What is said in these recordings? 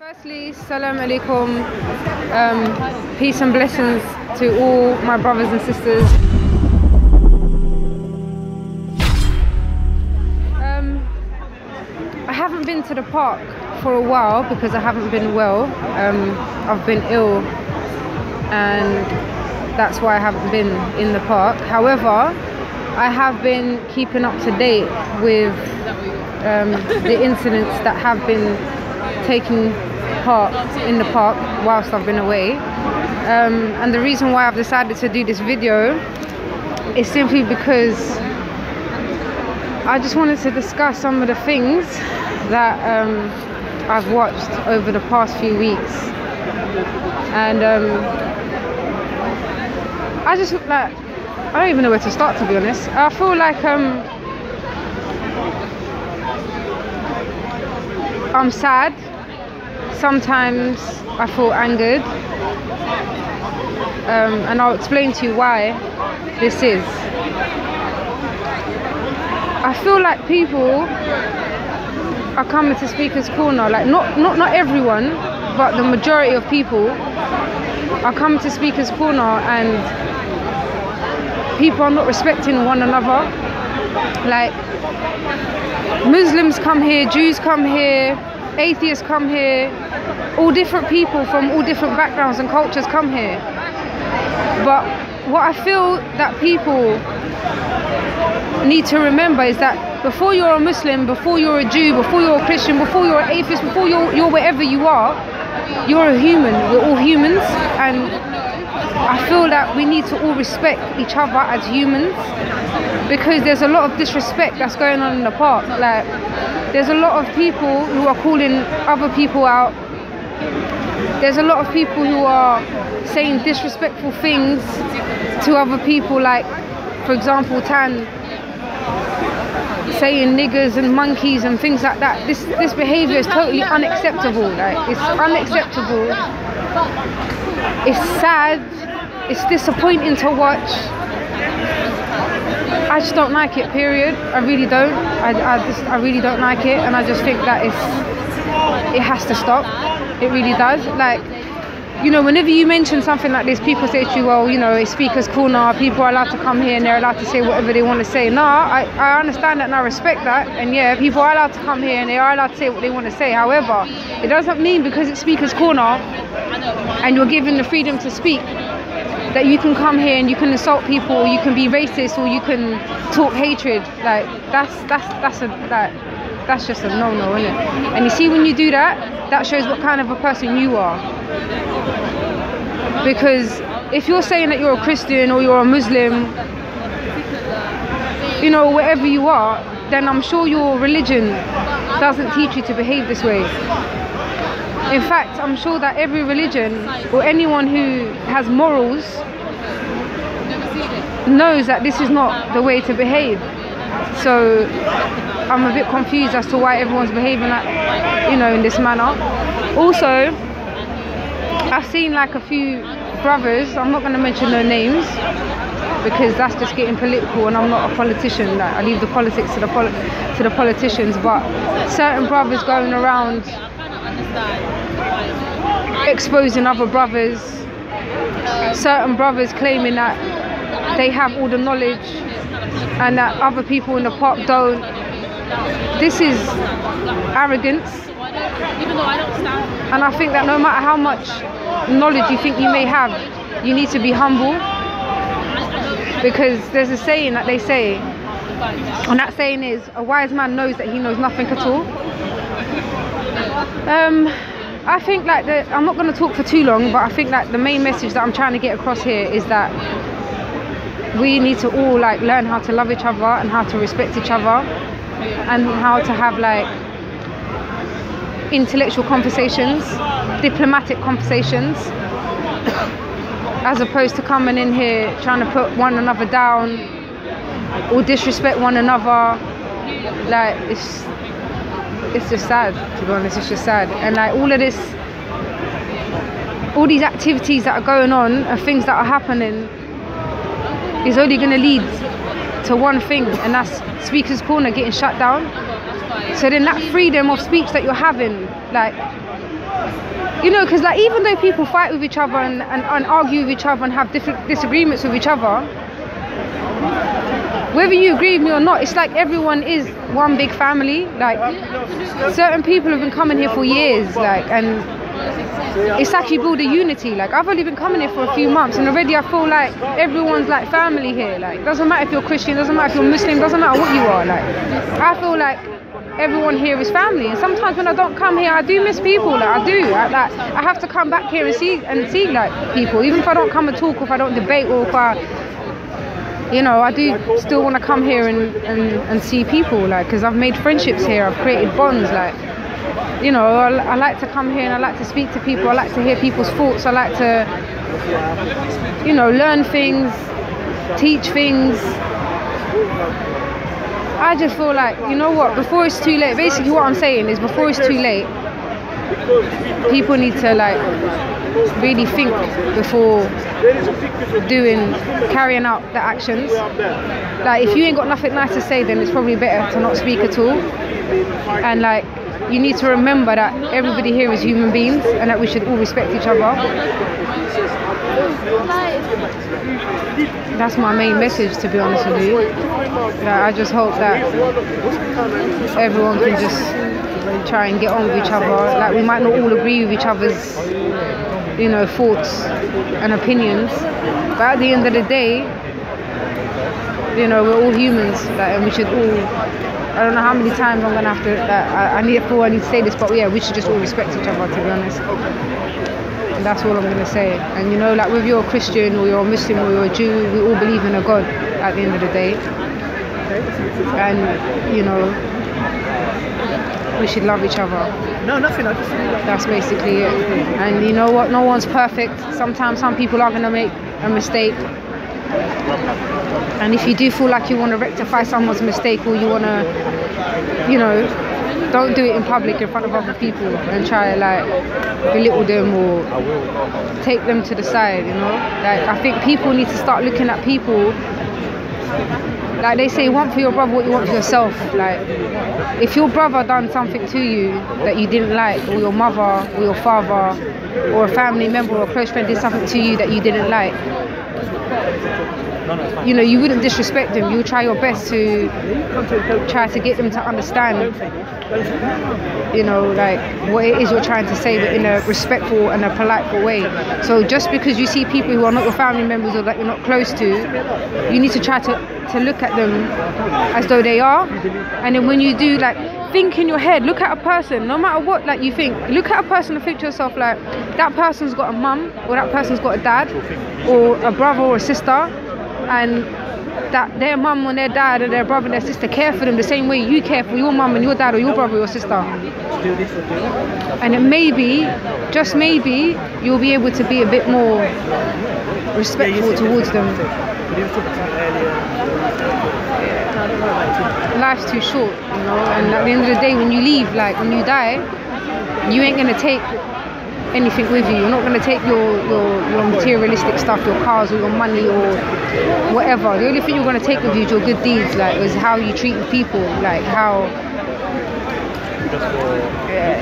Firstly, salam alaikum, peace and blessings to all my brothers and sisters. I haven't been to the park for a while because I haven't been well. I've been ill and that's why I haven't been in the park. However, I have been keeping up to date with the incidents that have been taking part in the park whilst I've been away. And the reason why I've decided to do this video is simply because I just wanted to discuss some of the things that I've watched over the past few weeks. And I just like, I don't even know where to start, to be honest. I feel like I'm sad. Sometimes I feel angered. And I'll explain to you why this is. I feel like people are coming to Speaker's Corner, like not everyone, but the majority of people are coming to Speaker's Corner and people are not respecting one another. Like, Muslims come here, Jews come here, atheists come here, all different people from all different backgrounds and cultures come here. But what I feel that people need to remember is that before you're a Muslim, before you're a Jew, before you're a Christian, before you're an atheist, before you're wherever you are, you're a human. We're all humans, and I feel that we need to all respect each other as humans, because there's a lot of disrespect that's going on in the park. Like, there's a lot of people who are calling other people out. There's a lot of people who are saying disrespectful things to other people, like, for example, Tan saying niggers and monkeys and things like that. This behaviour is totally unacceptable. Like, it's unacceptable. It's sad. It's disappointing to watch. I just don't like it, period. I really don't. I really don't like it, and I just think that it has to stop. It really does. Like, you know, whenever you mention something like this, people say to you, well, you know, it's Speaker's Corner, people are allowed to come here and they're allowed to say whatever they want to say. No, I understand that and I respect that, and yeah, people are allowed to come here and they are allowed to say what they want to say. However, it doesn't mean because it's Speaker's Corner and you're given the freedom to speak that you can come here and you can insult people, or you can be racist, or you can talk hatred. Like, that's just a no-no, isn't it? And you see, when you do that, that shows what kind of a person you are. Because if you're saying that you're a Christian or you're a Muslim, you know, wherever you are, then I'm sure your religion doesn't teach you to behave this way. In fact, I'm sure that every religion or anyone who has morals knows that this is not the way to behave. So I'm a bit confused as to why everyone's behaving like, you know, in this manner. Also, I've seen like a few brothers, I'm not going to mention their names because that's just getting political, and I'm not a politician. Like, I leave the politics to the politicians, but certain brothers going around exposing other brothers, certain brothers claiming that they have all the knowledge and that other people in the park don't. This is arrogance, and I think that no matter how much knowledge you think you may have, you need to be humble, because there's a saying that they say, and that saying is, a wise man knows that he knows nothing at all. I think like I'm not going to talk for too long, but I think like the main message that I'm trying to get across here is that we need to all like learn how to love each other and how to respect each other and how to have like intellectual conversations, diplomatic conversations, as opposed to coming in here trying to put one another down or disrespect one another. Like, it's just sad, to be honest. It's just sad. And like all these activities that are going on and things that are happening is only going to lead to one thing, and that's Speaker's Corner getting shut down. So then that freedom of speech that you're having, like, you know, because like even though people fight with each other and argue with each other and have different disagreements with each other, whether you agree with me or not, it's like everyone is one big family. Like certain people have been coming here for years, like, and it's actually built a unity. Like I've only been coming here for a few months and already I feel like everyone's like family here. Like doesn't matter if you're Christian, doesn't matter if you're Muslim, doesn't matter what you are. Like I feel like everyone here is family, and sometimes when I don't come here I do miss people. Like I do, I have to come back here and see like people, even if I don't come and talk, or if I don't debate, or if I, you know, I do still want to come here and see people, like, because I've made friendships here, I've created bonds. Like, you know, I like to come here and I like to speak to people, I like to hear people's thoughts, I like to, you know, learn things, teach things. I just feel like, you know what, before it's too late, basically what I'm saying is before it's too late, people need to like really think before carrying out the actions. Like if you ain't got nothing nice to say, then it's probably better to not speak at all. And like you need to remember that everybody here is human beings and that we should all respect each other. That's my main message, to be honest with you. I just hope that everyone can just try and get on with each other. Like we might not all agree with each other's, you know, thoughts and opinions, but at the end of the day, you know, we're all humans, like, and we should all, I don't know how many times I'm gonna have to, I need to say this, but yeah, we should just all respect each other, to be honest. And that's all I'm gonna say. And you know, like whether you're a Christian or you're a Muslim or you're a Jew, we all believe in a God at the end of the day. And you know, we should love each other. No, nothing. I just that's basically it. And you know what? No one's perfect. Sometimes some people are gonna make a mistake. And if you do feel like you want to rectify someone's mistake, or you want to, you know, don't do it in public in front of other people and try to like belittle them or take them to the side, you know. Like I think people need to start looking at people, like they say, want for your brother what you want for yourself. Like if your brother done something to you that you didn't like, or your mother or your father or a family member or a close friend did something to you that you didn't like, you know, you wouldn't disrespect them. You would try your best to try to get them to understand, you know, like what it is you're trying to say, but in a respectful and a polite way. So just because you see people who are not your family members or that you're not close to, you need to try to look at them as though they are. And then when you do, like, think in your head, look at a person, no matter what, like you think, look at a person and think to yourself, like, that person's got a mum, or that person's got a dad, or a brother or a sister, and that their mum and their dad and their brother and their sister care for them the same way you care for your mum and your dad or your brother or your sister. And then maybe, just maybe, you'll be able to be a bit more respectful towards them. Life's too short, you know, and at the end of the day, when you leave, like when you die, you ain't gonna take anything with you. You're not going to take your materialistic stuff, your cars or your money or whatever. The only thing you're going to take with you is your good deeds, like is how you treat people, like how,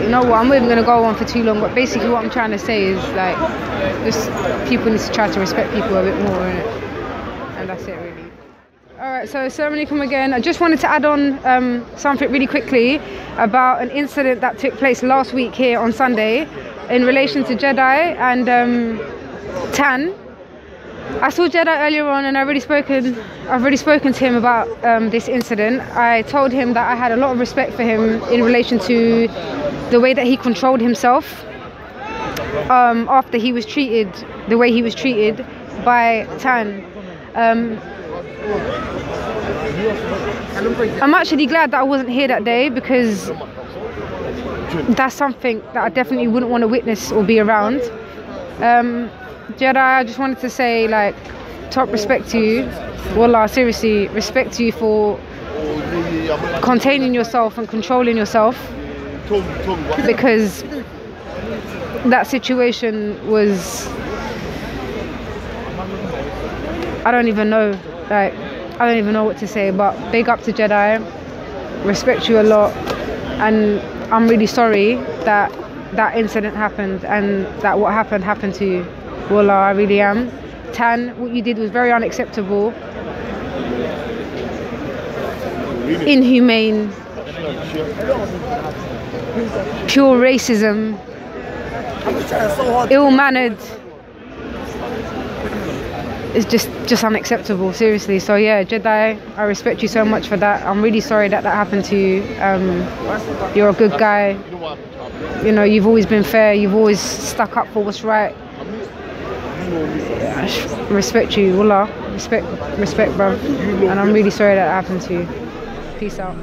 you know what, I'm not even going to go on for too long, but basically what I'm trying to say is like, just people need to try to respect people a bit more, innit? And that's it really. Alright, so Assalamu alaikum again. I just wanted to add on something really quickly about an incident that took place last week here on Sunday in relation to Jedi and Tan. I saw Jedi earlier on and I've already spoken to him about this incident. I told him that I had a lot of respect for him in relation to the way that he controlled himself after he was treated the way he was treated by Tan. I'm actually glad that I wasn't here that day, because that's something that I definitely wouldn't want to witness or be around. Jedi, I just wanted to say, like, top respect to you. Wallah, seriously, respect to you for containing yourself and controlling yourself, because that situation was, I don't even know, like, I don't even know what to say, but big up to Jedi, respect you a lot, and I'm really sorry that that incident happened and that what happened to you. Wallah, I really am. Tan, what you did was very unacceptable, inhumane, pure racism, ill-mannered. It's just unacceptable, seriously. So yeah, Jedi, I respect you so much for that. I'm really sorry that happened to you. You're a good guy. You know, you've always been fair. You've always stuck up for what's right. Yeah, I respect you, wallah. Respect, bro. And I'm really sorry that happened to you. Peace out.